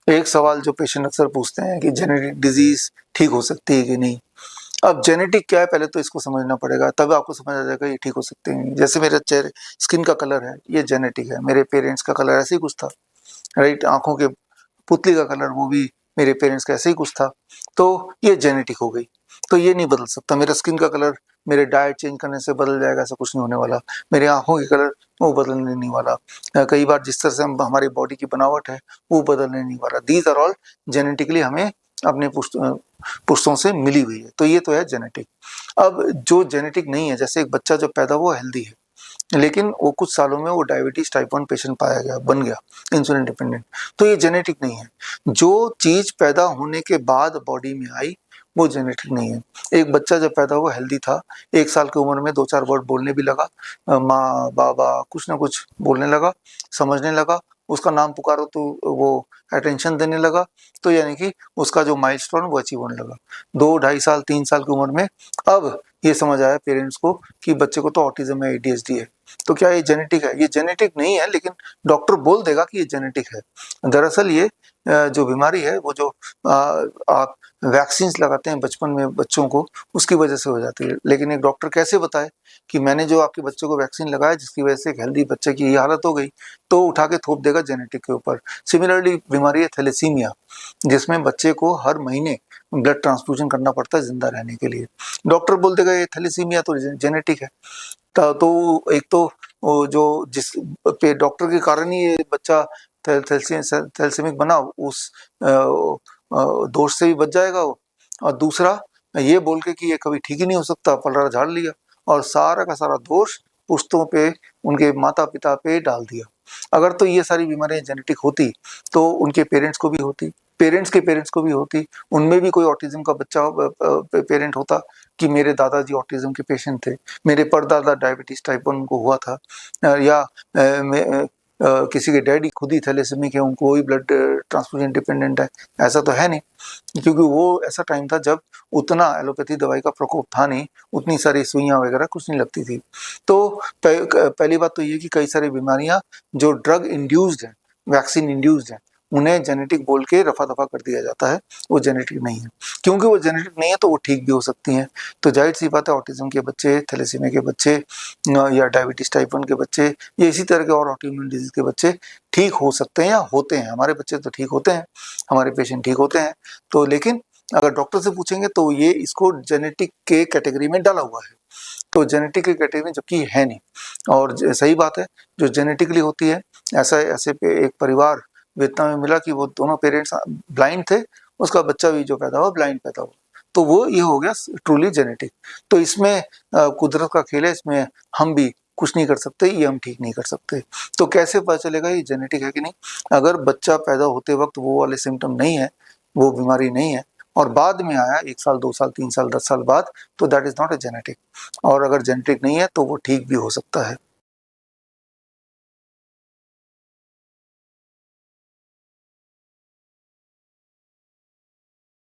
एक सवाल जो पेशेंट अक्सर पूछते हैं कि जेनेटिक डिजीज ठीक हो सकती है कि नहीं। अब जेनेटिक क्या है पहले तो इसको समझना पड़ेगा, तब आपको समझ आ जाएगा ये ठीक हो सकते हैं। जैसे मेरे चेहरे स्किन का कलर है, ये जेनेटिक है। मेरे पेरेंट्स का कलर ऐसे ही कुछ था, राइट। आंखों के पुतली का कलर वो भी मेरे पेरेंट्स का ऐसे ही कुछ था, तो ये जेनेटिक हो गई। तो ये नहीं बदल सकता। मेरा स्किन का कलर मेरे डाइट चेंज करने से बदल जाएगा, ऐसा कुछ नहीं होने वाला। मेरे आंखों के कलर वो बदलने नहीं वाला। कई बार जिस तरह से हम हमारी बॉडी की बनावट है वो बदलने नहीं वाला। दीज आर ऑल जेनेटिकली हमें अपने पुश्तों से मिली हुई है, तो ये तो है जेनेटिक। अब जो जेनेटिक नहीं है, जैसे एक बच्चा जो पैदा हुआ हेल्दी है, लेकिन वो कुछ सालों में वो डायबिटीज टाइप 1 पेशेंट पाया गया, बन गया इंसुलिन डिपेंडेंट, तो ये जेनेटिक नहीं है। जो चीज पैदा होने के बाद बॉडी में आई वो जेनेटिक नहीं है। एक बच्चा जब पैदा हुआ हेल्दी था, 1 साल की उम्र में 2-4 वर्ड बोलने भी लगा, माँ बाबा कुछ ना कुछ बोलने लगा, समझने लगा, उसका नाम पुकारो तो वो अटेंशन देने लगा, तो यानी कि उसका जो माइलस्टोन वो अचीव होने लगा। 2-2.5 साल 3 साल की उम्र में अब ये समझ आया पेरेंट्स को कि बच्चे को तो ऑटिज्म है, एडीएचडी है। तो क्या ये जेनेटिक है? ये जेनेटिक नहीं है, लेकिन डॉक्टर बोल देगा कि ये जेनेटिक है। दरअसल ये जो बीमारी है वो जो आप वैक्सीन लगाते हैं बचपन में बच्चों को, उसकी वजह से हो जाती है। लेकिन एक डॉक्टर कैसे बताए कि मैंने जो आपके बच्चे को वैक्सीन लगाया जिसकी वजह से एक हेल्दी बच्चे की ये हालत हो गई, तो उठा के थोप देगा जेनेटिक के ऊपर। सिमिलरली बीमारी है थैलेसीमिया, जिसमें बच्चे को हर महीने ब्लड ट्रांसफ्यूजन करना पड़ता है जिंदा रहने के लिए। डॉक्टर बोल देगा ये थैलेसीमिया तो जेनेटिक है। तो एक तो वो जो जिस पे डॉक्टर के कारण ही ये बच्चा थैलेसीमिक बना, उस दोष से भी बच जाएगा वो। और दूसरा ये बोल के कि ये कभी ठीक ही नहीं हो सकता, पलड़ा झाड़ लिया और सारा का सारा दोष पुश्तों पे, उनके माता पिता पे डाल दिया। अगर तो ये सारी बीमारियां जेनेटिक होती तो उनके पेरेंट्स को भी होती, पेरेंट्स के पेरेंट्स को भी होती, उनमें भी कोई ऑटिज्म का बच्चा पेरेंट होता कि मेरे दादाजी ऑटिज्म के पेशेंट थे, मेरे परदादा डायबिटीज टाइप 1 उनको हुआ था, या किसी के डैडी खुद ही थैलेसीमिक है, उनको वही ब्लड ट्रांसफ्यूजन डिपेंडेंट है। ऐसा तो है नहीं, क्योंकि वो ऐसा टाइम था जब उतना एलोपैथी दवाई का प्रकोप था नहीं, उतनी सारी सुइयां वगैरह कुछ नहीं लगती थी। तो पहली बात तो ये कि कई सारी बीमारियां जो ड्रग इंड्यूस्ड है, वैक्सीन इंड्यूस्ड है, उन्हें जेनेटिक बोल के रफा दफा कर दिया जाता है। वो जेनेटिक नहीं है। क्योंकि वो जेनेटिक नहीं है तो वो ठीक भी हो सकती हैं। तो जाहिर सी बात है ऑटिज्म के बच्चे, थैलेसीमिया के बच्चे, या डायबिटीज टाइप 1 के बच्चे, या इसी तरह के और ऑटोइम्यून डिजीज के बच्चे ठीक हो सकते हैं या होते हैं। हमारे बच्चे तो ठीक होते हैं, हमारे पेशेंट ठीक होते हैं। तो लेकिन अगर डॉक्टर से पूछेंगे तो ये इसको जेनेटिक के कैटेगरी में डाला हुआ है, तो जेनेटिक की कैटेगरी में जबकि है नहीं। और सही बात है, जो जेनेटिकली होती है, ऐसा ऐसे पे एक परिवार वियतनाम में मिला कि वो दोनों पेरेंट्स ब्लाइंड थे, उसका बच्चा भी जो पैदा हुआ ब्लाइंड पैदा हुआ, तो वो ये हो गया ट्रूली जेनेटिक। तो इसमें कुदरत का खेल है, इसमें हम भी कुछ नहीं कर सकते, ये हम ठीक नहीं कर सकते। तो कैसे पता चलेगा ये जेनेटिक है कि नहीं? अगर बच्चा पैदा होते वक्त वो वाले सिम्टम नहीं है, वो बीमारी नहीं है, और बाद में आया 1 साल 2 साल 3 साल 10 साल बाद, तो that is not a genetic. और अगर जेनेटिक नहीं है तो वो ठीक भी हो सकता है।